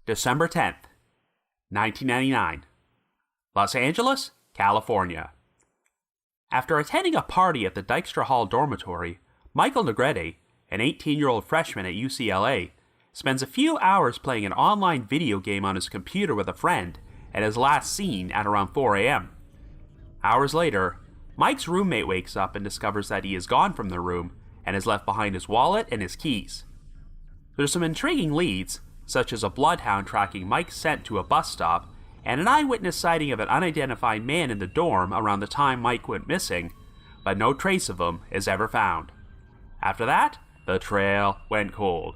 December 10th, 1999. Los Angeles, California. After attending a party at the Dykstra Hall dormitory, Michael Negrete, an 18-year-old freshman at UCLA, spends a few hours playing an online video game on his computer with a friend and is last seen at around 4 a.m. Hours later, Mike's roommate wakes up and discovers that he is gone from the room and has left behind his wallet and his keys. There's some intriguing leads, such as a bloodhound tracking Mike's scent to a bus stop and an eyewitness sighting of an unidentified man in the dorm around the time Mike went missing, but no trace of him is ever found. After that, the trail went cold.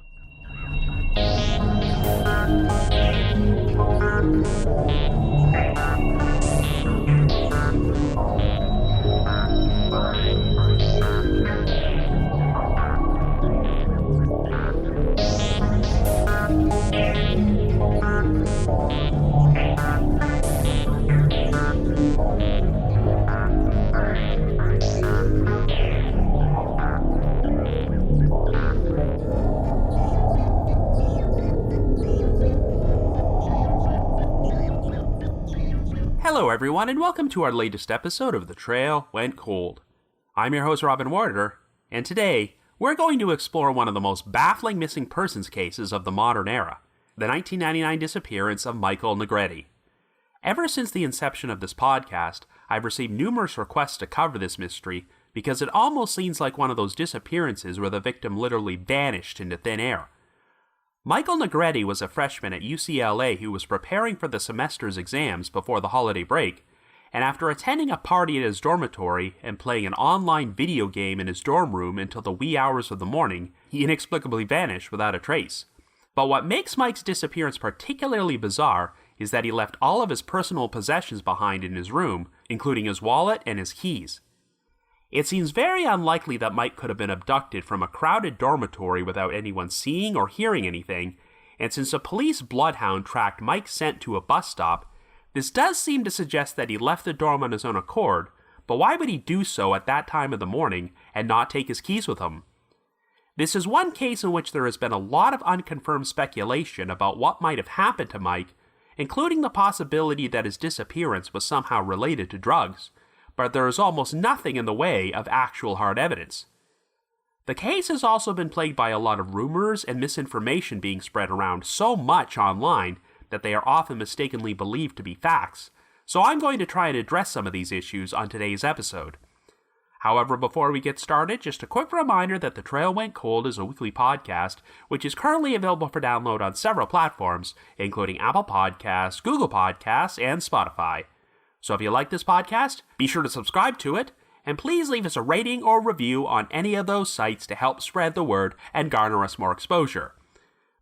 Hello everyone, and welcome to our latest episode of The Trail Went Cold. I'm your host Robin Warder, and today we're going to explore one of the most baffling missing persons cases of the modern era, the 1999 disappearance of Michael Negrete. Ever since the inception of this podcast, I've received numerous requests to cover this mystery because it almost seems like one of those disappearances where the victim literally vanished into thin air. Michael Negrete was a freshman at UCLA who was preparing for the semester's exams before the holiday break, and after attending a party at his dormitory and playing an online video game in his dorm room until the wee hours of the morning, he inexplicably vanished without a trace. But what makes Mike's disappearance particularly bizarre is that he left all of his personal possessions behind in his room, including his wallet and his keys. It seems very unlikely that Mike could have been abducted from a crowded dormitory without anyone seeing or hearing anything, and since a police bloodhound tracked Mike's scent to a bus stop, this does seem to suggest that he left the dorm on his own accord, but why would he do so at that time of the morning and not take his keys with him? This is one case in which there has been a lot of unconfirmed speculation about what might have happened to Mike, including the possibility that his disappearance was somehow related to drugs, but there is almost nothing in the way of actual hard evidence. The case has also been plagued by a lot of rumors and misinformation being spread around so much online that they are often mistakenly believed to be facts, so I'm going to try and address some of these issues on today's episode. However, before we get started, just a quick reminder that The Trail Went Cold is a weekly podcast, which is currently available for download on several platforms, including Apple Podcasts, Google Podcasts, and Spotify. So if you like this podcast, be sure to subscribe to it, and please leave us a rating or review on any of those sites to help spread the word and garner us more exposure.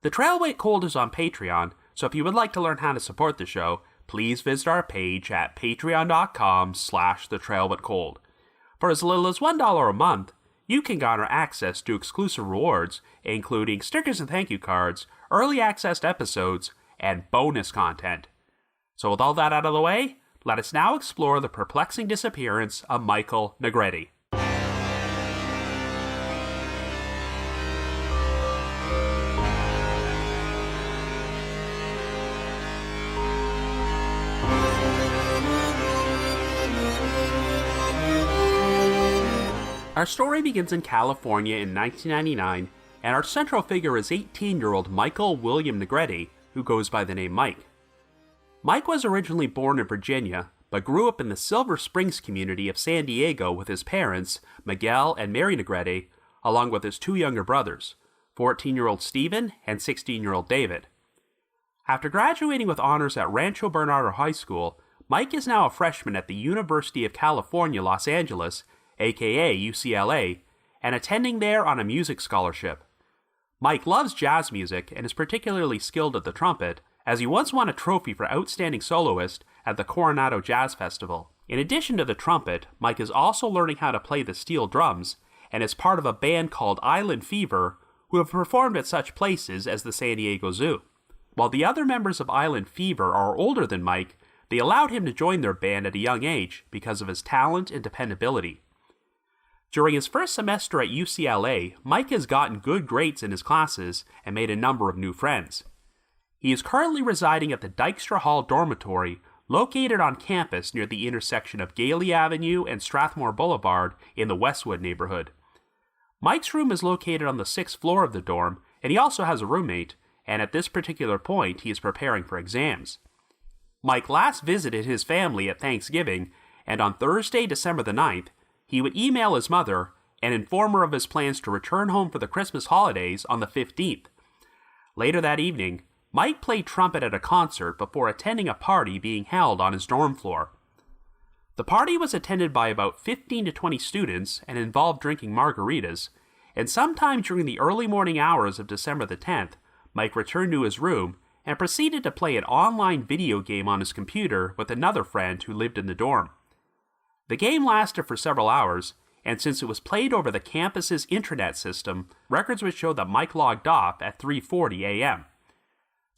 The Trail Went Cold is on Patreon, so if you would like to learn how to support the show, please visit our page at patreon.com/thetrailwentcold. For as little as $1 a month, you can garner access to exclusive rewards, including stickers and thank you cards, early access to episodes, and bonus content. So with all that out of the way, let us now explore the perplexing disappearance of Michael Negrete. Our story begins in California in 1999, and our central figure is 18-year-old Michael William Negrete, who goes by the name Mike. Mike was originally born in Virginia, but grew up in the Silver Springs community of San Diego with his parents, Miguel and Mary Negrete, along with his two younger brothers, 14-year-old Stephen and 16-year-old David. After graduating with honors at Rancho Bernardo High School, Mike is now a freshman at the University of California, Los Angeles, aka UCLA, and attending there on a music scholarship. Mike loves jazz music and is particularly skilled at the trumpet, as he once won a trophy for Outstanding Soloist at the Coronado Jazz Festival. In addition to the trumpet, Mike is also learning how to play the steel drums, and is part of a band called Island Fever, who have performed at such places as the San Diego Zoo. While the other members of Island Fever are older than Mike, they allowed him to join their band at a young age because of his talent and dependability. During his first semester at UCLA, Mike has gotten good grades in his classes and made a number of new friends. He is currently residing at the Dykstra Hall dormitory located on campus near the intersection of Gailey Avenue and Strathmore Boulevard in the Westwood neighborhood. Mike's room is located on the 6th floor of the dorm, and he also has a roommate, and at this particular point he is preparing for exams. Mike last visited his family at Thanksgiving, and on Thursday, December the 9th, he would email his mother and inform her of his plans to return home for the Christmas holidays on the 15th. Later that evening, Mike played trumpet at a concert before attending a party being held on his dorm floor. The party was attended by about 15 to 20 students and involved drinking margaritas, and sometime during the early morning hours of December the 10th, Mike returned to his room and proceeded to play an online video game on his computer with another friend who lived in the dorm. The game lasted for several hours, and since it was played over the campus's intranet system, records would show that Mike logged off at 3:40 a.m.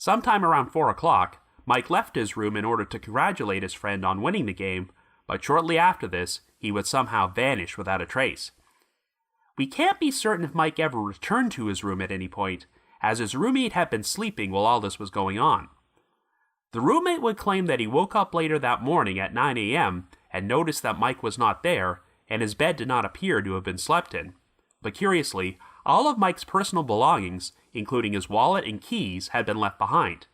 Sometime around 4 o'clock, Mike left his room in order to congratulate his friend on winning the game, but shortly after this, he would somehow vanish without a trace. We can't be certain if Mike ever returned to his room at any point, as his roommate had been sleeping while all this was going on. The roommate would claim that he woke up later that morning at 9 a.m. and noticed that Mike was not there, and his bed did not appear to have been slept in. But curiously, all of Mike's personal belongings, including his wallet and keys, had been left behind.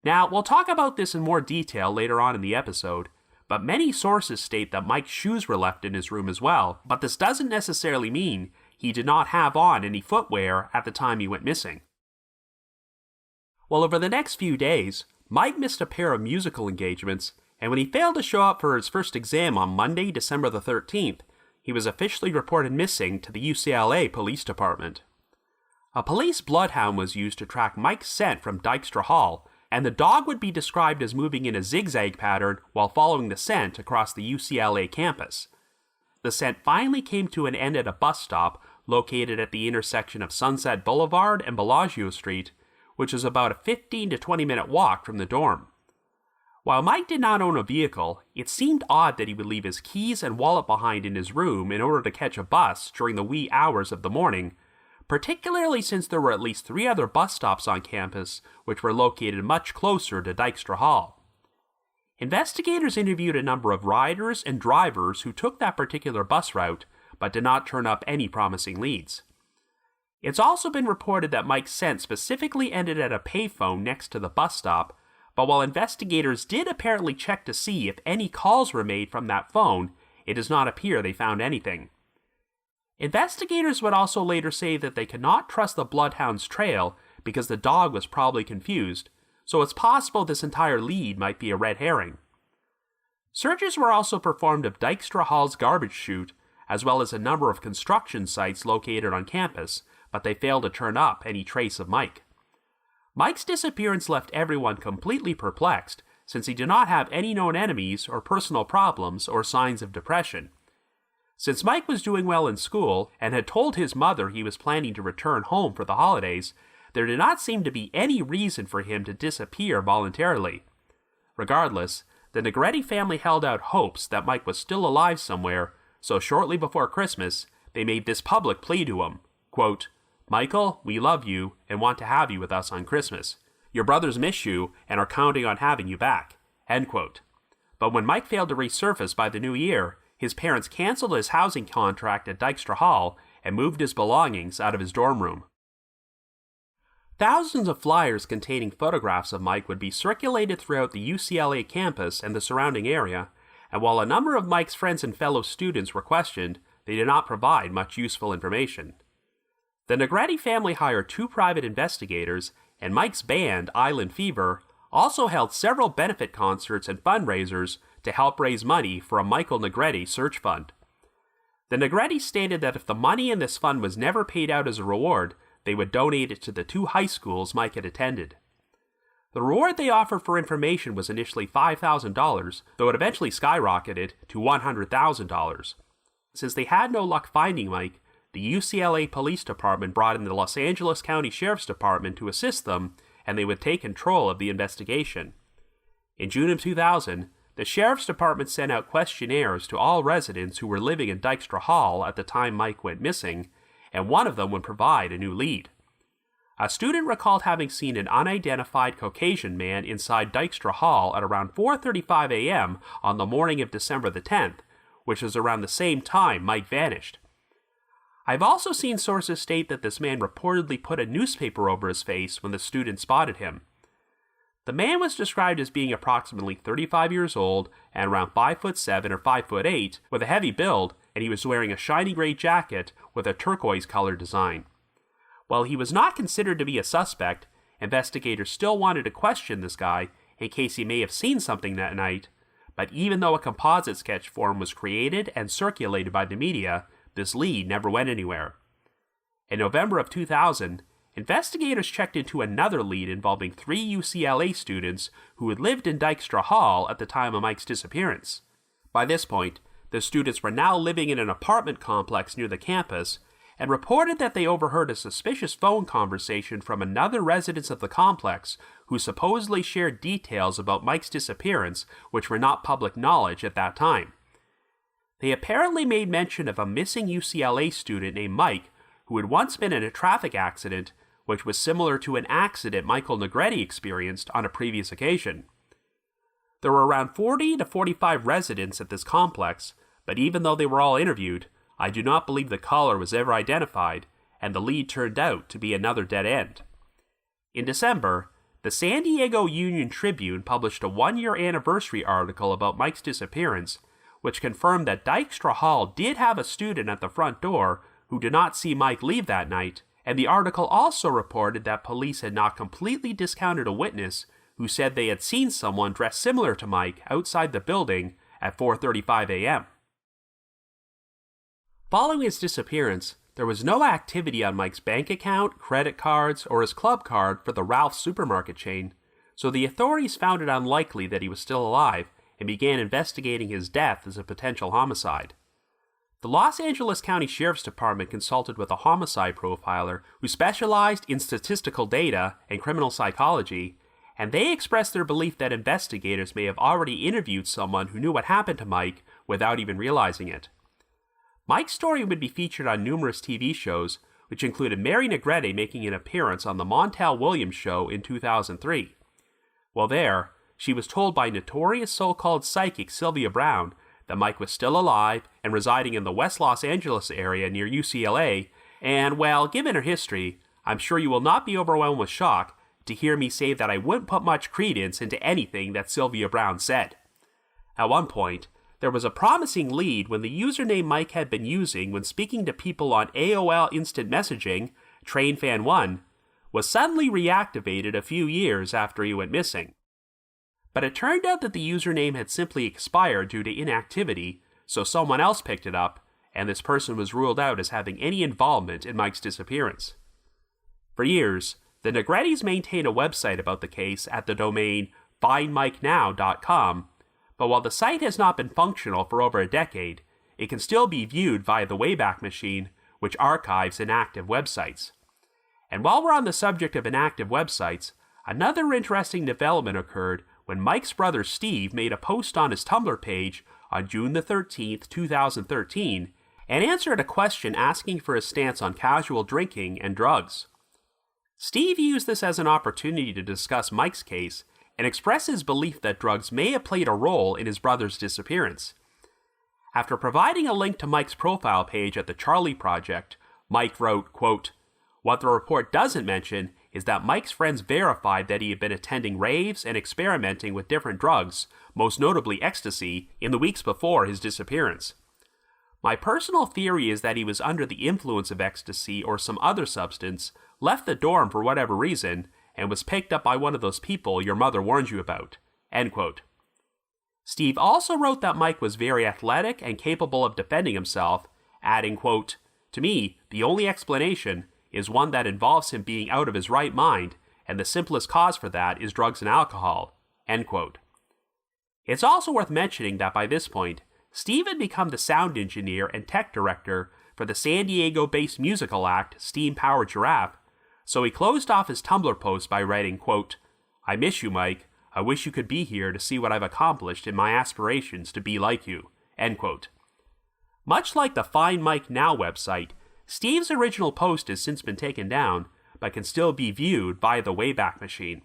Now, we'll talk about this in more detail later on in the episode, but many sources state that Mike's shoes were left in his room as well, but this doesn't necessarily mean he did not have on any footwear at the time he went missing. Well, over the next few days, Mike missed a pair of musical engagements, and when he failed to show up for his first exam on Monday, December the 13th, he was officially reported missing to the UCLA Police Department. A police bloodhound was used to track Mike's scent from Dykstra Hall, and the dog would be described as moving in a zigzag pattern while following the scent across the UCLA campus. The scent finally came to an end at a bus stop located at the intersection of Sunset Boulevard and Bellagio Street, which is about a 15 to 20 minute walk from the dorm. While Mike did not own a vehicle, it seemed odd that he would leave his keys and wallet behind in his room in order to catch a bus during the wee hours of the morning, particularly since there were at least 3 other bus stops on campus which were located much closer to Dykstra Hall. Investigators interviewed a number of riders and drivers who took that particular bus route, but did not turn up any promising leads. It's also been reported that Mike's scent specifically ended at a payphone next to the bus stop, but while investigators did apparently check to see if any calls were made from that phone, it does not appear they found anything. Investigators would also later say that they could not trust the bloodhound's trail because the dog was probably confused, so it's possible this entire lead might be a red herring. Searches were also performed of Dykstra Hall's garbage chute, as well as a number of construction sites located on campus, but they failed to turn up any trace of Mike. Mike's disappearance left everyone completely perplexed, since he did not have any known enemies or personal problems or signs of depression. Since Mike was doing well in school and had told his mother he was planning to return home for the holidays, there did not seem to be any reason for him to disappear voluntarily. Regardless, the Negrete family held out hopes that Mike was still alive somewhere, so shortly before Christmas, they made this public plea to him, quote, "Michael, we love you and want to have you with us on Christmas. Your brothers miss you and are counting on having you back." End quote. But when Mike failed to resurface by the new year, his parents canceled his housing contract at Dykstra Hall and moved his belongings out of his dorm room. Thousands of flyers containing photographs of Mike would be circulated throughout the UCLA campus and the surrounding area, and while a number of Mike's friends and fellow students were questioned, they did not provide much useful information. The Negrete family hired 2 private investigators, and Mike's band, Island Fever, also held several benefit concerts and fundraisers to help raise money for a Michael Negrete search fund. The Negrete stated that if the money in this fund was never paid out as a reward, they would donate it to the 2 high schools Mike had attended. The reward they offered for information was initially $5,000, though it eventually skyrocketed to $100,000. Since they had no luck finding Mike, the UCLA Police Department brought in the Los Angeles County Sheriff's Department to assist them, and they would take control of the investigation. In June of 2000, the Sheriff's Department sent out questionnaires to all residents who were living in Dykstra Hall at the time Mike went missing, and one of them would provide a new lead. A student recalled having seen an unidentified Caucasian man inside Dykstra Hall at around 4:35 a.m. on the morning of December the 10th, which was around the same time Mike vanished. I've also seen sources state that this man reportedly put a newspaper over his face when the student spotted him. The man was described as being approximately 35 years old and around 5'7" or 5'8", with a heavy build, and he was wearing a shiny gray jacket with a turquoise-colored design. While he was not considered to be a suspect, investigators still wanted to question this guy in case he may have seen something that night, but even though a composite sketch form was created and circulated by the media, this lead never went anywhere. In November of 2000, investigators checked into another lead involving 3 UCLA students who had lived in Dykstra Hall at the time of Mike's disappearance. By this point, the students were now living in an apartment complex near the campus and reported that they overheard a suspicious phone conversation from another resident of the complex who supposedly shared details about Mike's disappearance which were not public knowledge at that time. They apparently made mention of a missing UCLA student named Mike who had once been in a traffic accident which was similar to an accident Michael Negrete experienced on a previous occasion. There were around 40 to 45 residents at this complex, but even though they were all interviewed, I do not believe the caller was ever identified, and the lead turned out to be another dead end. In December, the San Diego Union Tribune published a 1-year anniversary article about Mike's disappearance, which confirmed that Dykstra Hall did have a student at the front door who did not see Mike leave that night, and the article also reported that police had not completely discounted a witness who said they had seen someone dressed similar to Mike outside the building at 4:35 a.m. Following his disappearance, there was no activity on Mike's bank account, credit cards, or his club card for the Ralph's supermarket chain, so the authorities found it unlikely that he was still alive and began investigating his death as a potential homicide. The Los Angeles County Sheriff's Department consulted with a homicide profiler who specialized in statistical data and criminal psychology, and they expressed their belief that investigators may have already interviewed someone who knew what happened to Mike without even realizing it. Mike's story would be featured on numerous TV shows, which included Mary Negrete making an appearance on The Montel Williams Show in 2003. While there, she was told by notorious so-called psychic Sylvia Browne that Mike was still alive and residing in the West Los Angeles area near UCLA, and, well, given her history, I'm sure you will not be overwhelmed with shock to hear me say that I wouldn't put much credence into anything that Sylvia Browne said. At one point, there was a promising lead when the username Mike had been using when speaking to people on AOL Instant Messaging, TrainFan1, was suddenly reactivated a few years after he went missing. But it turned out that the username had simply expired due to inactivity, so someone else picked it up, and this person was ruled out as having any involvement in Mike's disappearance. For years, the Negretes maintained a website about the case at the domain findmikenow.com, but while the site has not been functional for over a decade, it can still be viewed via the Wayback Machine, which archives inactive websites. And while we're on the subject of inactive websites, another interesting development occurred when Mike's brother Steve made a post on his Tumblr page on June the 13th, 2013, and answered a question asking for his stance on casual drinking and drugs. Steve used this as an opportunity to discuss Mike's case and express his belief that drugs may have played a role in his brother's disappearance. After providing a link to Mike's profile page at the Charlie Project, Mike wrote, quote, "What the report doesn't mention is that Mike's friends verified that he had been attending raves and experimenting with different drugs, most notably ecstasy, in the weeks before his disappearance. My personal theory is that he was under the influence of ecstasy or some other substance, left the dorm for whatever reason, and was picked up by one of those people your mother warned you about." End quote. Steve also wrote that Mike was very athletic and capable of defending himself, adding, quote, "To me, the only explanation is one that involves him being out of his right mind, and the simplest cause for that is drugs and alcohol." End quote. It's also worth mentioning that by this point, Steve had become the sound engineer and tech director for the San Diego-based musical act Steam Powered Giraffe, so he closed off his Tumblr post by writing, quote, "I miss you, Mike. I wish you could be here to see what I've accomplished in my aspirations to be like you." End quote. Much like the Find Mike Now website, Steve's original post has since been taken down, but can still be viewed via the Wayback Machine.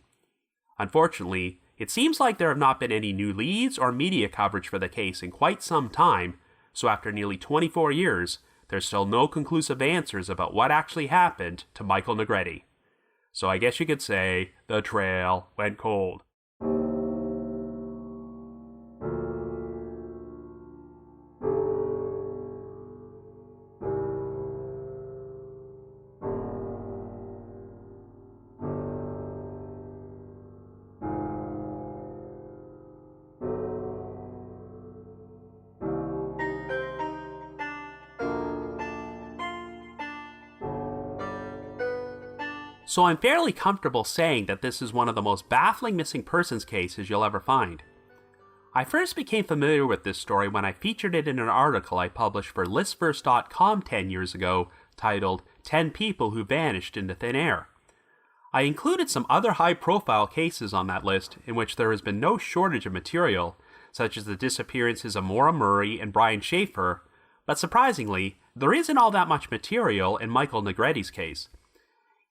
Unfortunately, it seems like there have not been any new leads or media coverage for the case in quite some time, so after nearly 24 years, there's still no conclusive answers about what actually happened to Michael Negrete. So I guess you could say the trail went cold. So I'm fairly comfortable saying that this is one of the most baffling missing persons cases you'll ever find. I first became familiar with this story when I featured it in an article I published for listverse.com 10 years ago titled 10 People Who Vanished into Thin Air. I included some other high-profile cases on that list in which there has been no shortage of material, such as the disappearances of Maura Murray and Brian Schaefer, but surprisingly, there isn't all that much material in Michael Negrete's case.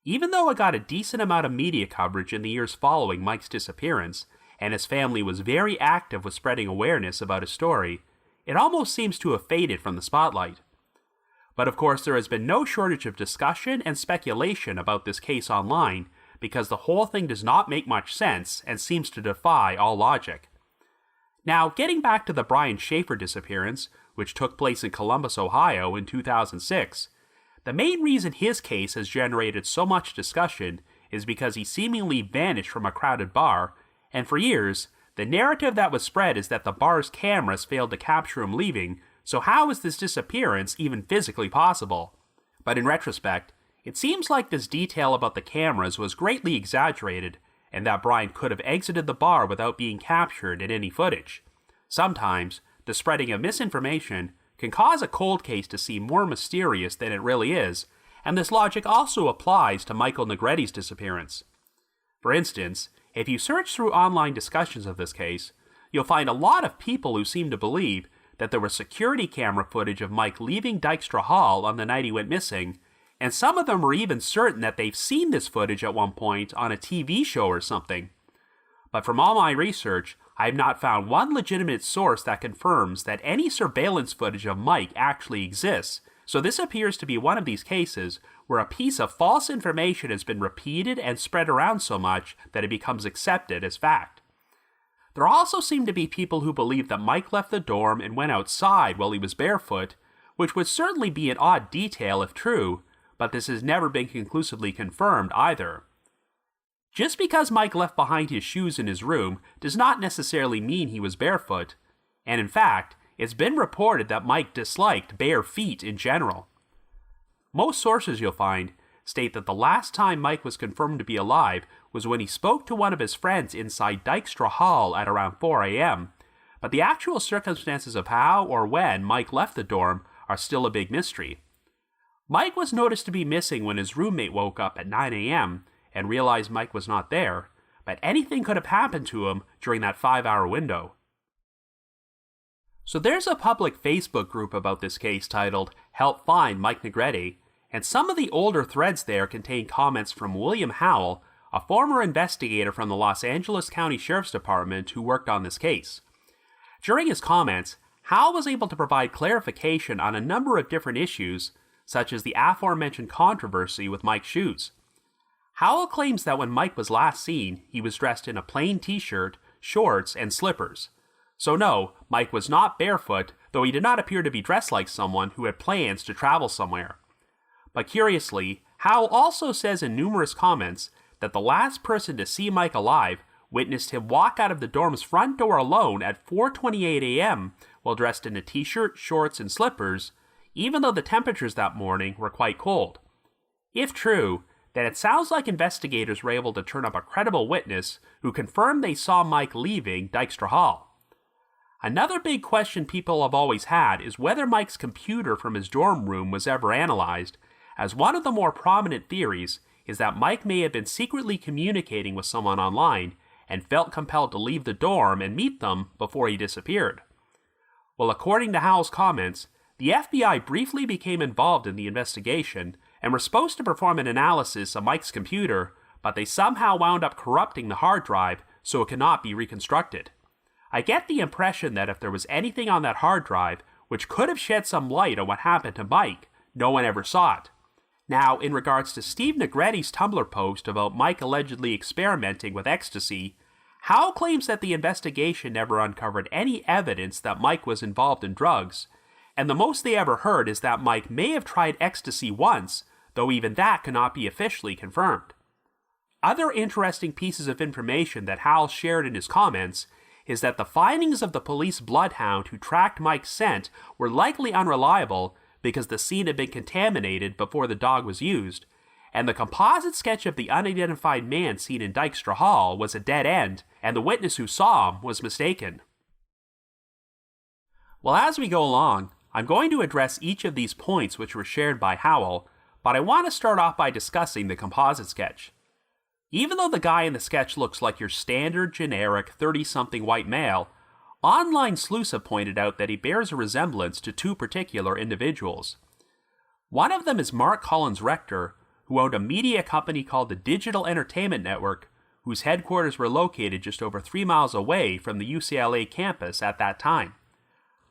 Even though it got a decent amount of media coverage in the years following Mike's disappearance, and his family was very active with spreading awareness about his story, it almost seems to have faded from the spotlight. But of course there has been no shortage of discussion and speculation about this case online, because the whole thing does not make much sense and seems to defy all logic. Now, getting back to the Brian Schaefer disappearance, which took place in Columbus, Ohio in 2006, the main reason his case has generated so much discussion is because he seemingly vanished from a crowded bar, and for years, the narrative that was spread is that the bar's cameras failed to capture him leaving, so how is this disappearance even physically possible? But in retrospect, it seems like this detail about the cameras was greatly exaggerated, and that Brian could have exited the bar without being captured in any footage. Sometimes, the spreading of misinformation can cause a cold case to seem more mysterious than it really is, and this logic also applies to Michael Negrete's disappearance. For instance, if you search through online discussions of this case, you'll find a lot of people who seem to believe that there was security camera footage of Mike leaving Dykstra Hall on the night he went missing, and some of them are even certain that they've seen this footage at one point on a TV show or something. But from all my research, I have not found one legitimate source that confirms that any surveillance footage of Mike actually exists, so this appears to be one of these cases where a piece of false information has been repeated and spread around so much that it becomes accepted as fact. There also seem to be people who believe that Mike left the dorm and went outside while he was barefoot, which would certainly be an odd detail if true, but this has never been conclusively confirmed either. Just because Mike left behind his shoes in his room does not necessarily mean he was barefoot, and in fact, it's been reported that Mike disliked bare feet in general. Most sources you'll find state that the last time Mike was confirmed to be alive was when he spoke to one of his friends inside Dykstra Hall at around 4 a.m., but the actual circumstances of how or when Mike left the dorm are still a big mystery. Mike was noticed to be missing when his roommate woke up at 9 a.m., and realized Mike was not there, but anything could have happened to him during that 5-hour window. So there's a public Facebook group about this case titled Help Find Mike Negrete, and some of the older threads there contain comments from William Howell, a former investigator from the Los Angeles County Sheriff's Department who worked on this case. During his comments, Howell was able to provide clarification on a number of different issues, such as the aforementioned controversy with Mike's shoes. Howell claims that when Mike was last seen, he was dressed in a plain t-shirt, shorts, and slippers. So no, Mike was not barefoot, though he did not appear to be dressed like someone who had plans to travel somewhere. But curiously, Howell also says in numerous comments that the last person to see Mike alive witnessed him walk out of the dorm's front door alone at 4:28 a.m. while dressed in a t-shirt, shorts, and slippers, even though the temperatures that morning were quite cold. If true, then it sounds like investigators were able to turn up a credible witness who confirmed they saw Mike leaving Dykstra Hall. Another big question people have always had is whether Mike's computer from his dorm room was ever analyzed, as one of the more prominent theories is that Mike may have been secretly communicating with someone online and felt compelled to leave the dorm and meet them before he disappeared. Well, according to Howell's comments, the FBI briefly became involved in the investigation, and were supposed to perform an analysis of Mike's computer, but they somehow wound up corrupting the hard drive so it could not be reconstructed. I get the impression that if there was anything on that hard drive which could have shed some light on what happened to Mike, no one ever saw it. Now, in regards to Steve Negrete's Tumblr post about Mike allegedly experimenting with ecstasy, Howell claims that the investigation never uncovered any evidence that Mike was involved in drugs, and the most they ever heard is that Mike may have tried ecstasy once, though even that cannot be officially confirmed. Other interesting pieces of information that Howell shared in his comments is that the findings of the police bloodhound who tracked Mike's scent were likely unreliable because the scene had been contaminated before the dog was used, and the composite sketch of the unidentified man seen in Dykstra Hall was a dead end, and the witness who saw him was mistaken. Well, as we go along, I'm going to address each of these points which were shared by Howell, but I want to start off by discussing the composite sketch. Even though the guy in the sketch looks like your standard generic 30-something white male, online sleuths have pointed out that he bears a resemblance to two particular individuals. One of them is Mark Collins Rector, who owned a media company called the Digital Entertainment Network, whose headquarters were located just over 3 miles away from the UCLA campus at that time.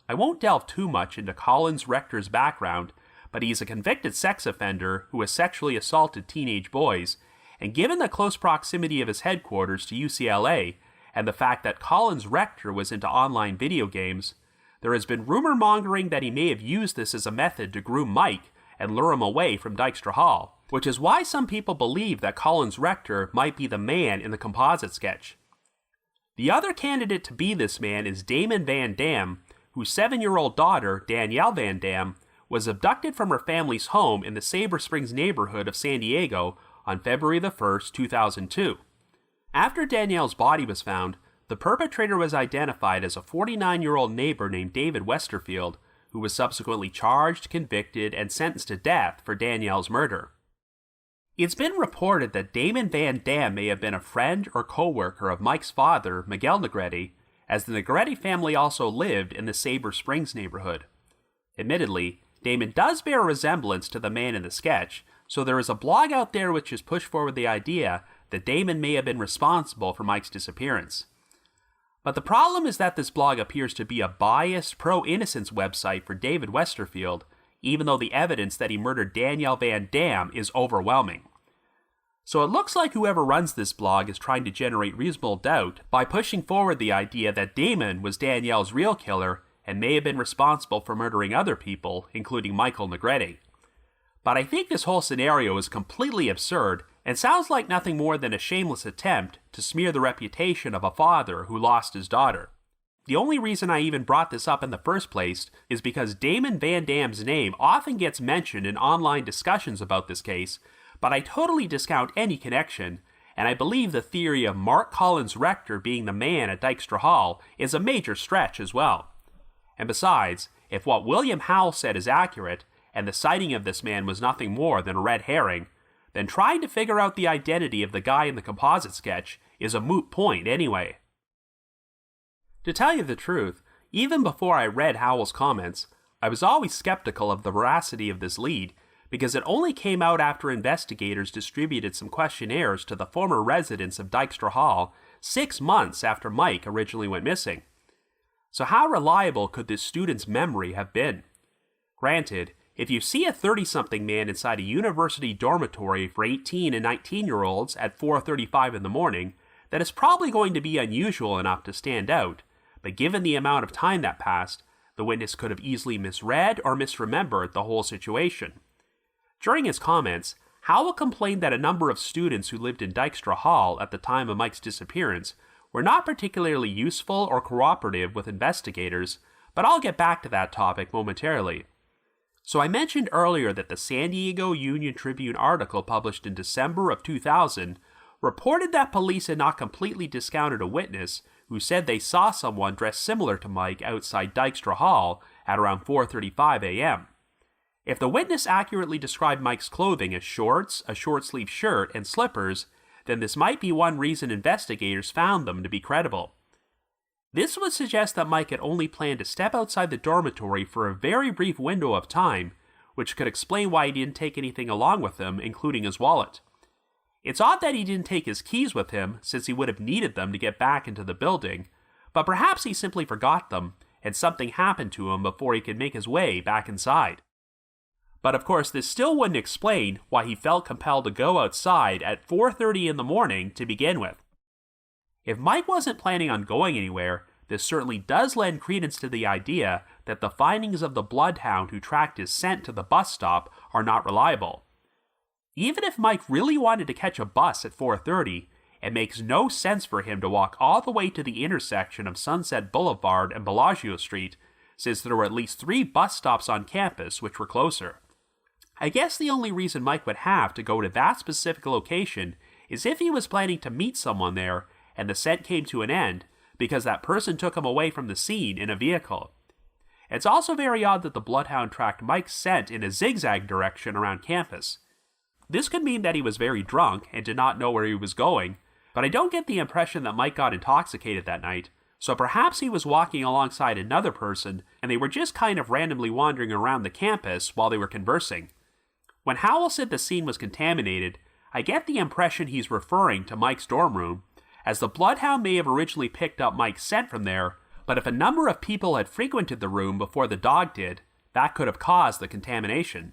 I won't delve too much into Collins Rector's background, but he's a convicted sex offender who has sexually assaulted teenage boys, and given the close proximity of his headquarters to UCLA, and the fact that Collins Rector was into online video games, there has been rumor mongering that he may have used this as a method to groom Mike and lure him away from Dykstra Hall, which is why some people believe that Collins Rector might be the man in the composite sketch. The other candidate to be this man is Damon Van Dam, whose 7-year-old daughter, Danielle Van Dam, was abducted from her family's home in the Sabre Springs neighborhood of San Diego on February the 1st, 2002. After Danielle's body was found, the perpetrator was identified as a 49-year-old neighbor named David Westerfield, who was subsequently charged, convicted, and sentenced to death for Danielle's murder. It's been reported that Damon Van Dam may have been a friend or co-worker of Mike's father, Michael Negrete, as the Negrete family also lived in the Sabre Springs neighborhood. Admittedly, Damon does bear a resemblance to the man in the sketch, so there is a blog out there which has pushed forward the idea that Damon may have been responsible for Mike's disappearance. But the problem is that this blog appears to be a biased pro-innocence website for David Westerfield, even though the evidence that he murdered Danielle Van Dam is overwhelming. So it looks like whoever runs this blog is trying to generate reasonable doubt by pushing forward the idea that Damon was Danielle's real killer and may have been responsible for murdering other people, including Michael Negrete. But I think this whole scenario is completely absurd and sounds like nothing more than a shameless attempt to smear the reputation of a father who lost his daughter. The only reason I even brought this up in the first place is because Damon Van Dam's name often gets mentioned in online discussions about this case, but I totally discount any connection, and I believe the theory of Mark Collins Rector being the man at Dykstra Hall is a major stretch as well. And besides, if what William Howell said is accurate, and the sighting of this man was nothing more than a red herring, then trying to figure out the identity of the guy in the composite sketch is a moot point anyway. To tell you the truth, even before I read Howell's comments, I was always skeptical of the veracity of this lead, because it only came out after investigators distributed some questionnaires to the former residents of Dykstra Hall 6 months after Mike originally went missing. So how reliable could this student's memory have been? Granted, if you see a 30-something man inside a university dormitory for 18 and 19-year-olds at 4:35 in the morning, then it's probably going to be unusual enough to stand out, but given the amount of time that passed, the witness could have easily misread or misremembered the whole situation. During his comments, Howell complained that a number of students who lived in Dykstra Hall at the time of Mike's disappearance were not particularly useful or cooperative with investigators, but I'll get back to that topic momentarily. So I mentioned earlier that the San Diego Union-Tribune article published in December of 2000 reported that police had not completely discounted a witness who said they saw someone dressed similar to Mike outside Dykstra Hall at around 4:35 a.m. If the witness accurately described Mike's clothing as shorts, a short-sleeved shirt, and slippers, then this might be one reason investigators found them to be credible. This would suggest that Mike had only planned to step outside the dormitory for a very brief window of time, which could explain why he didn't take anything along with him, including his wallet. It's odd that he didn't take his keys with him, since he would have needed them to get back into the building, but perhaps he simply forgot them, and something happened to him before he could make his way back inside. But of course, this still wouldn't explain why he felt compelled to go outside at 4:30 in the morning to begin with. If Mike wasn't planning on going anywhere, this certainly does lend credence to the idea that the findings of the bloodhound who tracked his scent to the bus stop are not reliable. Even if Mike really wanted to catch a bus at 4:30, it makes no sense for him to walk all the way to the intersection of Sunset Boulevard and Bellagio Street, since there were at least 3 bus stops on campus which were closer. I guess the only reason Mike would have to go to that specific location is if he was planning to meet someone there and the scent came to an end because that person took him away from the scene in a vehicle. It's also very odd that the bloodhound tracked Mike's scent in a zigzag direction around campus. This could mean that he was very drunk and did not know where he was going, but I don't get the impression that Mike got intoxicated that night, so perhaps he was walking alongside another person and they were just kind of randomly wandering around the campus while they were conversing. When Howell said the scene was contaminated, I get the impression he's referring to Mike's dorm room, as the bloodhound may have originally picked up Mike's scent from there, but if a number of people had frequented the room before the dog did, that could have caused the contamination.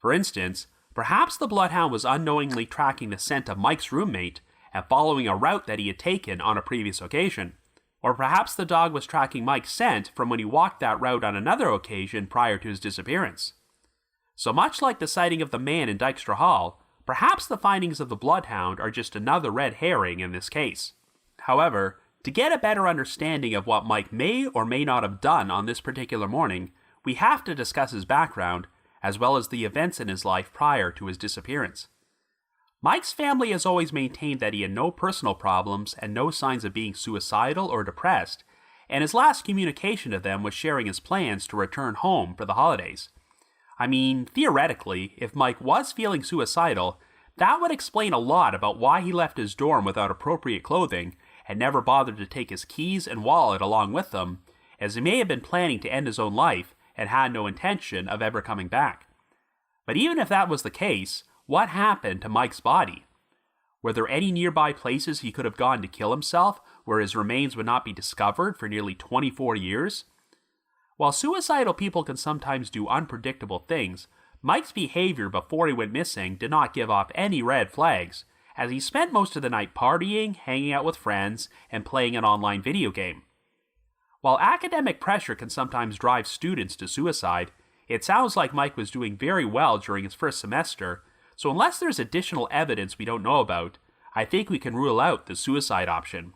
For instance, perhaps the bloodhound was unknowingly tracking the scent of Mike's roommate and following a route that he had taken on a previous occasion. Or perhaps the dog was tracking Mike's scent from when he walked that route on another occasion prior to his disappearance. So much like the sighting of the man in Dykstra Hall, perhaps the findings of the bloodhound are just another red herring in this case. However, to get a better understanding of what Mike may or may not have done on this particular morning, we have to discuss his background, as well as the events in his life prior to his disappearance. Mike's family has always maintained that he had no personal problems and no signs of being suicidal or depressed, and his last communication to them was sharing his plans to return home for the holidays. I mean, theoretically, if Mike was feeling suicidal, that would explain a lot about why he left his dorm without appropriate clothing and never bothered to take his keys and wallet along with him, as he may have been planning to end his own life and had no intention of ever coming back. But even if that was the case, what happened to Mike's body? Were there any nearby places he could have gone to kill himself where his remains would not be discovered for nearly 24 years? While suicidal people can sometimes do unpredictable things, Mike's behavior before he went missing did not give off any red flags, as he spent most of the night partying, hanging out with friends, and playing an online video game. While academic pressure can sometimes drive students to suicide, it sounds like Mike was doing very well during his first semester, so unless there's additional evidence we don't know about, I think we can rule out the suicide option.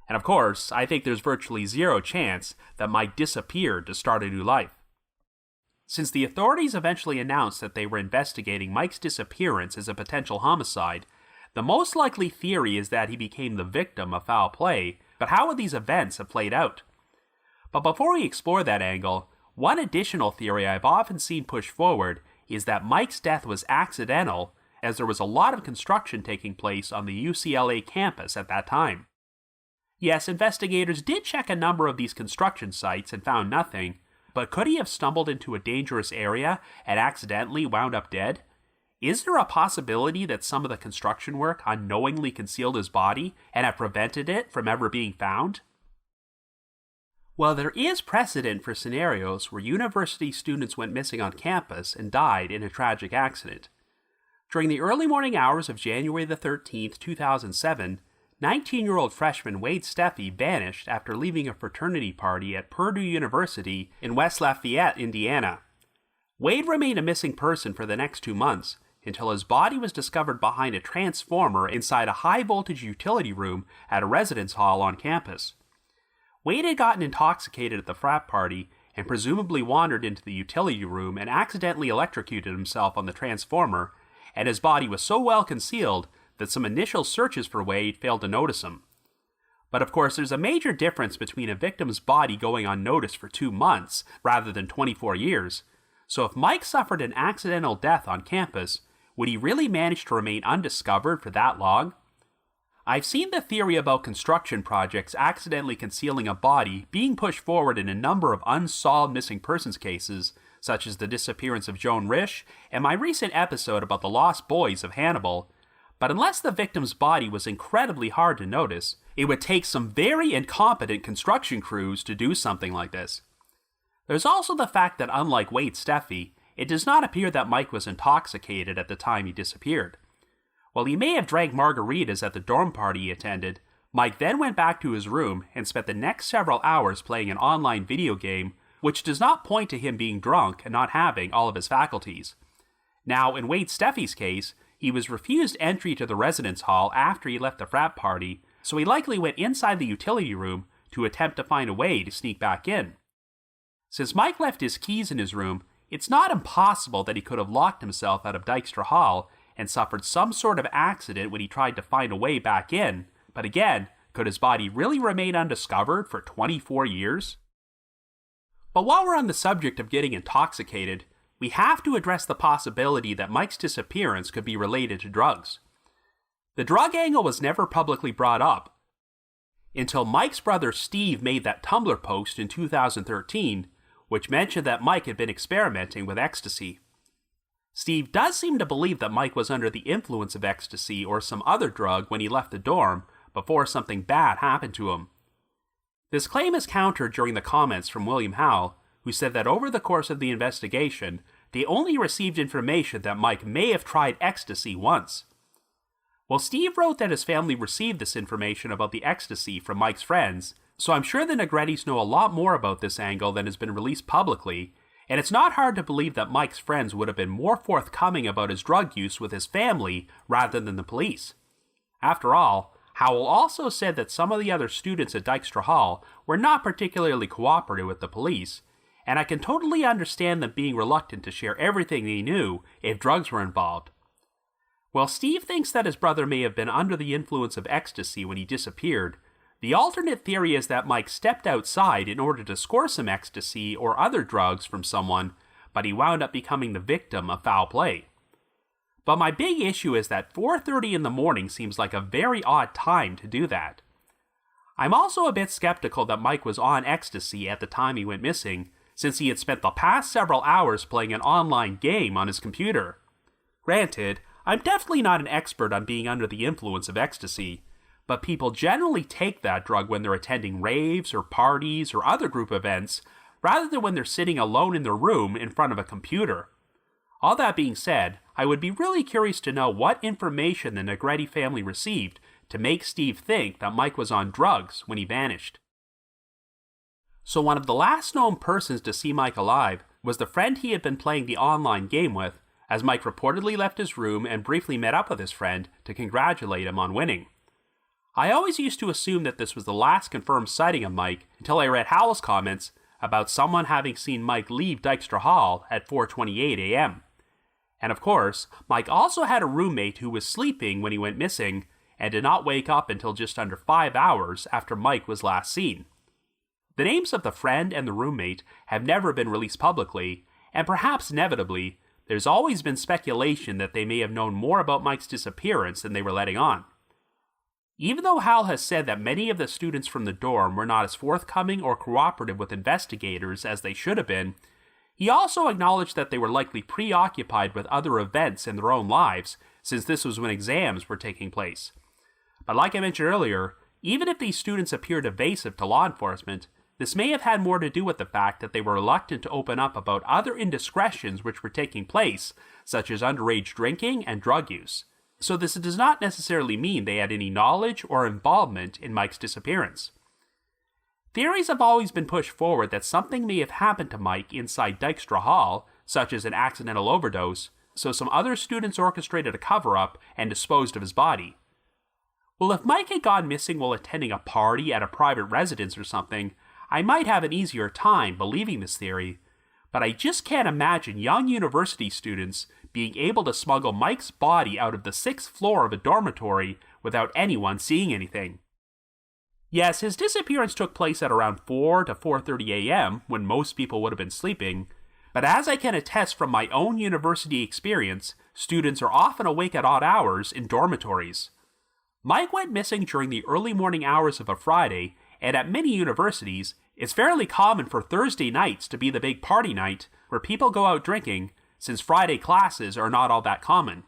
And of course, I think there's virtually zero chance that Mike disappeared to start a new life. Since the authorities eventually announced that they were investigating Mike's disappearance as a potential homicide, the most likely theory is that he became the victim of foul play, but how would these events have played out? But before we explore that angle, one additional theory I've often seen pushed forward is that Mike's death was accidental, as there was a lot of construction taking place on the UCLA campus at that time. Yes, investigators did check a number of these construction sites and found nothing, but could he have stumbled into a dangerous area and accidentally wound up dead? Is there a possibility that some of the construction work unknowingly concealed his body and have prevented it from ever being found? Well, there is precedent for scenarios where university students went missing on campus and died in a tragic accident. During the early morning hours of January the 13th, 2007, 19-year-old freshman Wade Steffi vanished after leaving a fraternity party at Purdue University in West Lafayette, Indiana. Wade remained a missing person for the next 2 months, until his body was discovered behind a transformer inside a high-voltage utility room at a residence hall on campus. Wade had gotten intoxicated at the frat party and presumably wandered into the utility room and accidentally electrocuted himself on the transformer, and his body was so well concealed that some initial searches for Wade failed to notice him. But of course, there's a major difference between a victim's body going unnoticed for 2 months rather than 24 years, so if Mike suffered an accidental death on campus, would he really manage to remain undiscovered for that long? I've seen the theory about construction projects accidentally concealing a body being pushed forward in a number of unsolved missing persons cases, such as the disappearance of Joan Risch and my recent episode about the lost boys of Hannibal, but unless the victim's body was incredibly hard to notice, it would take some very incompetent construction crews to do something like this. There's also the fact that unlike Wade Steffi, it does not appear that Mike was intoxicated at the time he disappeared. While he may have drank margaritas at the dorm party he attended, Mike then went back to his room and spent the next several hours playing an online video game, which does not point to him being drunk and not having all of his faculties. Now, in Wade Steffi's case, he was refused entry to the residence hall after he left the frat party, so he likely went inside the utility room to attempt to find a way to sneak back in. Since Mike left his keys in his room, it's not impossible that he could have locked himself out of Dykstra Hall and suffered some sort of accident when he tried to find a way back in, but again, could his body really remain undiscovered for 24 years? But while we're on the subject of getting intoxicated, we have to address the possibility that Mike's disappearance could be related to drugs. The drug angle was never publicly brought up until Mike's brother Steve made that Tumblr post in 2013, which mentioned that Mike had been experimenting with ecstasy. Steve does seem to believe that Mike was under the influence of ecstasy or some other drug when he left the dorm before something bad happened to him. This claim is countered during the comments from William Howell, who said that over the course of the investigation, they only received information that Mike may have tried ecstasy once. Well, Steve wrote that his family received this information about the ecstasy from Mike's friends, so I'm sure the Negretes know a lot more about this angle than has been released publicly, and it's not hard to believe that Mike's friends would have been more forthcoming about his drug use with his family rather than the police. After all, Howell also said that some of the other students at Dykstra Hall were not particularly cooperative with the police, and I can totally understand them being reluctant to share everything they knew if drugs were involved. While Steve thinks that his brother may have been under the influence of ecstasy when he disappeared, the alternate theory is that Mike stepped outside in order to score some ecstasy or other drugs from someone, but he wound up becoming the victim of foul play. But my big issue is that 4:30 in the morning seems like a very odd time to do that. I'm also a bit skeptical that Mike was on ecstasy at the time he went missing, since he had spent the past several hours playing an online game on his computer. Granted, I'm definitely not an expert on being under the influence of ecstasy, but people generally take that drug when they're attending raves or parties or other group events, rather than when they're sitting alone in their room in front of a computer. All that being said, I would be really curious to know what information the Negrete family received to make Steve think that Mike was on drugs when he vanished. So one of the last known persons to see Mike alive was the friend he had been playing the online game with, as Mike reportedly left his room and briefly met up with his friend to congratulate him on winning. I always used to assume that this was the last confirmed sighting of Mike until I read Howell's comments about someone having seen Mike leave Dykstra Hall at 4:28 a.m. And of course, Mike also had a roommate who was sleeping when he went missing and did not wake up until just under 5 hours after Mike was last seen. The names of the friend and the roommate have never been released publicly, and perhaps inevitably, there's always been speculation that they may have known more about Mike's disappearance than they were letting on. Even though Howell has said that many of the students from the dorm were not as forthcoming or cooperative with investigators as they should have been, he also acknowledged that they were likely preoccupied with other events in their own lives, since this was when exams were taking place. But like I mentioned earlier, even if these students appeared evasive to law enforcement, this may have had more to do with the fact that they were reluctant to open up about other indiscretions which were taking place, such as underage drinking and drug use. So this does not necessarily mean they had any knowledge or involvement in Mike's disappearance. Theories have always been pushed forward that something may have happened to Mike inside Dykstra Hall, such as an accidental overdose, so some other students orchestrated a cover-up and disposed of his body. Well, if Mike had gone missing while attending a party at a private residence or something, I might have an easier time believing this theory, but I just can't imagine young university students being able to smuggle Mike's body out of the 6th floor of a dormitory without anyone seeing anything. Yes, his disappearance took place at around 4 to 4:30 a.m., when most people would have been sleeping, but as I can attest from my own university experience, students are often awake at odd hours in dormitories. Mike went missing during the early morning hours of a Friday, and at many universities, it's fairly common for Thursday nights to be the big party night, where people go out drinking, since Friday classes are not all that common.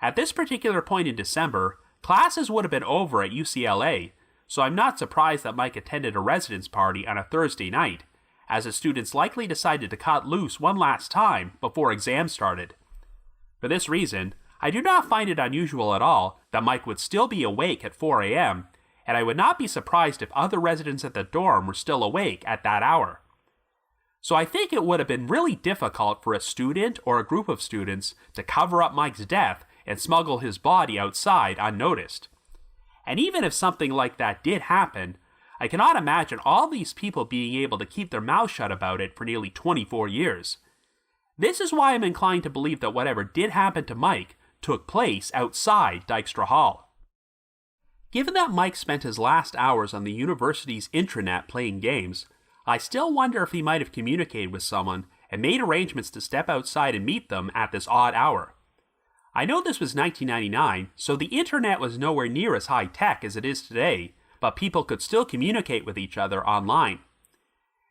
At this particular point in December, classes would have been over at UCLA, so I'm not surprised that Mike attended a residence party on a Thursday night, as the students likely decided to cut loose one last time before exams started. For this reason, I do not find it unusual at all that Mike would still be awake at 4 a.m., and I would not be surprised if other residents at the dorm were still awake at that hour. So I think it would have been really difficult for a student or a group of students to cover up Mike's death and smuggle his body outside unnoticed. And even if something like that did happen, I cannot imagine all these people being able to keep their mouths shut about it for nearly 24 years. This is why I'm inclined to believe that whatever did happen to Mike took place outside Dykstra Hall. Given that Mike spent his last hours on the university's intranet playing games, I still wonder if he might have communicated with someone and made arrangements to step outside and meet them at this odd hour. I know this was 1999, so the internet was nowhere near as high-tech as it is today, but people could still communicate with each other online.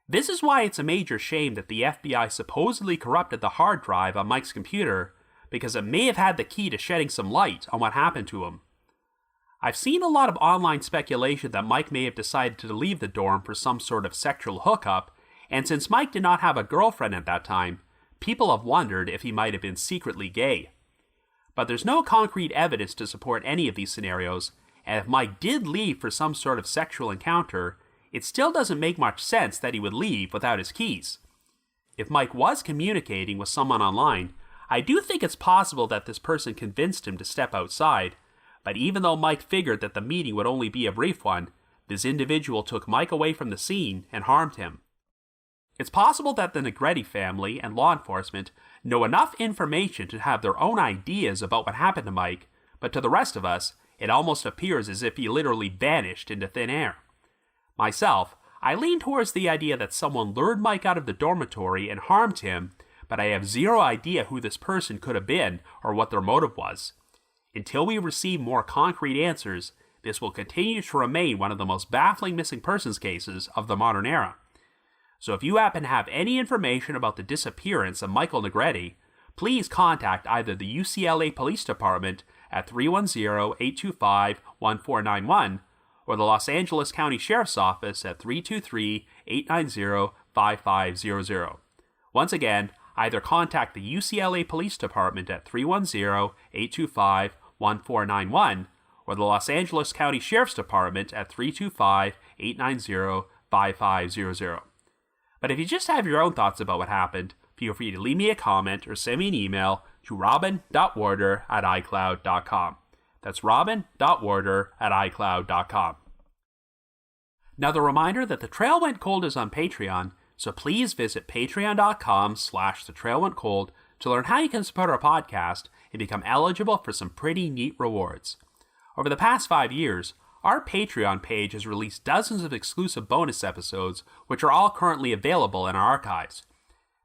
This is why it's a major shame that the FBI supposedly corrupted the hard drive on Mike's computer, because it may have had the key to shedding some light on what happened to him. I've seen a lot of online speculation that Mike may have decided to leave the dorm for some sort of sexual hookup, and since Mike did not have a girlfriend at that time, people have wondered if he might have been secretly gay. But there's no concrete evidence to support any of these scenarios, and if Mike did leave for some sort of sexual encounter, it still doesn't make much sense that he would leave without his keys. If Mike was communicating with someone online, I do think it's possible that this person convinced him to step outside, but even though Mike figured that the meeting would only be a brief one, this individual took Mike away from the scene and harmed him. It's possible that the Negrete family and law enforcement know enough information to have their own ideas about what happened to Mike, but to the rest of us, it almost appears as if he literally vanished into thin air. Myself, I lean towards the idea that someone lured Mike out of the dormitory and harmed him, but I have zero idea who this person could have been or what their motive was. Until we receive more concrete answers, this will continue to remain one of the most baffling missing persons cases of the modern era. So if you happen to have any information about the disappearance of Michael Negrete, please contact either the UCLA Police Department at 310-825-1491 or the Los Angeles County Sheriff's Office at 323-890-5500. Once again, either contact the UCLA Police Department at 310-825-1491 or the Los Angeles County Sheriff's Department at 325-890-5500. But if you just have your own thoughts about what happened, feel free to leave me a comment or send me an email to robin.warder@icloud.com. That's robin.warder@icloud.com. Another reminder that The Trail Went Cold is on Patreon, so please visit patreon.com/thetrailwentcold to learn how you can support our podcast and become eligible for some pretty neat rewards. Over the past 5 years, our Patreon page has released dozens of exclusive bonus episodes, which are all currently available in our archives.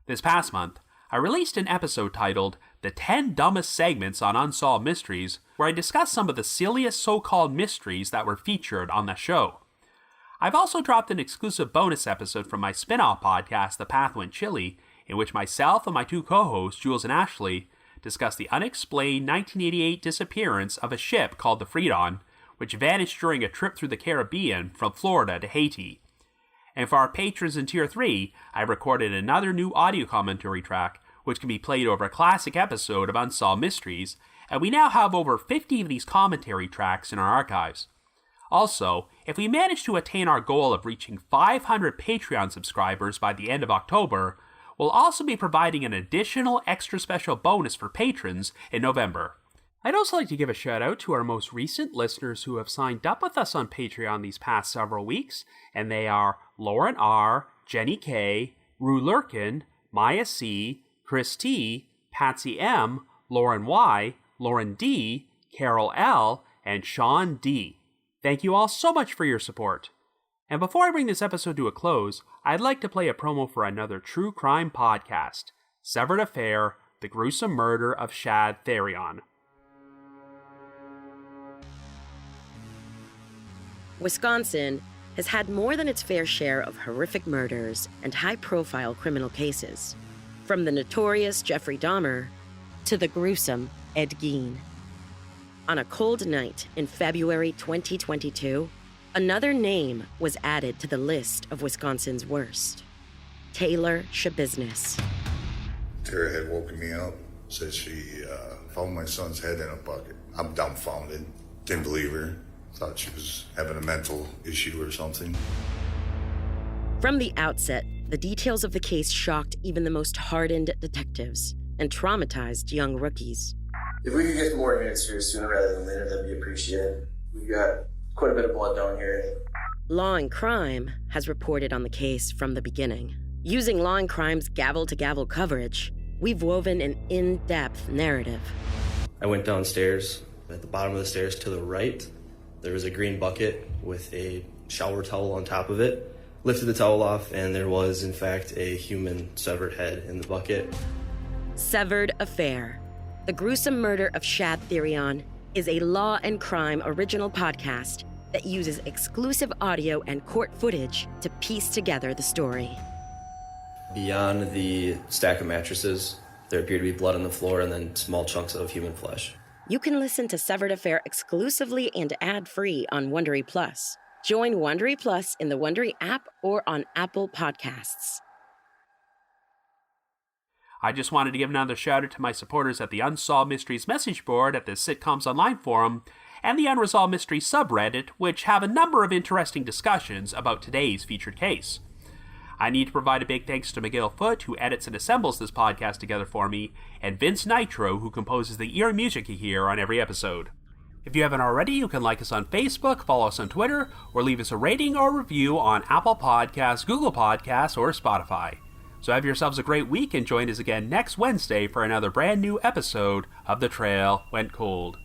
This past month, I released an episode titled The 10 Dumbest Segments on Unsolved Mysteries, where I discussed some of the silliest so-called mysteries that were featured on the show. I've also dropped an exclusive bonus episode from my spin-off podcast, The Path Went Chilly, in which myself and my two co-hosts, Jules and Ashley, discuss the unexplained 1988 disappearance of a ship called the Freedom, which vanished during a trip through the Caribbean from Florida to Haiti. And for our patrons in Tier 3, I recorded another new audio commentary track, which can be played over a classic episode of Unsolved Mysteries, and we now have over 50 of these commentary tracks in our archives. Also, if we manage to attain our goal of reaching 500 Patreon subscribers by the end of October, we'll also be providing an additional extra special bonus for patrons in November. I'd also like to give a shout out to our most recent listeners who have signed up with us on Patreon these past several weeks, and they are Lauren R., Jenny K., Rue Lurkin, Maya C., Chris T., Patsy M., Lauren Y., Lauren D., Carol L., and Sean D. Thank you all so much for your support. And before I bring this episode to a close, I'd like to play a promo for another true crime podcast, Severed Affair, The Gruesome Murder of Shad Therion. Wisconsin has had more than its fair share of horrific murders and high-profile criminal cases. From the notorious Jeffrey Dahmer to the gruesome Ed Gein. On a cold night in February 2022, another name was added to the list of Wisconsin's worst. Taylor Schabusiness. Tara had woken me up, said she found my son's head in a bucket. I'm dumbfounded. Didn't believe her. Thought she was having a mental issue or something. From the outset, the details of the case shocked even the most hardened detectives and traumatized young rookies. If we could get more answers sooner rather than later, that'd be appreciated. We've got quite a bit of blood down here. Law and Crime has reported on the case from the beginning. Using Law and Crime's gavel-to-gavel coverage, we've woven an in-depth narrative. I went downstairs. At the bottom of the stairs to the right, there was a green bucket with a shower towel on top of it. Lifted the towel off, and there was, in fact, a human severed head in the bucket. Severed Affair. The Gruesome Murder of Shad Therion is a Law and Crime original podcast that uses exclusive audio and court footage to piece together the story. Beyond the stack of mattresses, there appeared to be blood on the floor and then small chunks of human flesh. You can listen to Severed Affair exclusively and ad-free on Wondery Plus. Join Wondery Plus in the Wondery app or on Apple Podcasts. I just wanted to give another shout out to my supporters at the Unsolved Mysteries message board at the Sitcoms Online forum and the Unresolved Mysteries subreddit, which have a number of interesting discussions about today's featured case. I need to provide a big thanks to Miguel Foote, who edits and assembles this podcast together for me, and Vince Nitro, who composes the eerie music you hear on every episode. If you haven't already, you can like us on Facebook, follow us on Twitter, or leave us a rating or review on Apple Podcasts, Google Podcasts, or Spotify. So have yourselves a great week and join us again next Wednesday for another brand new episode of The Trail Went Cold.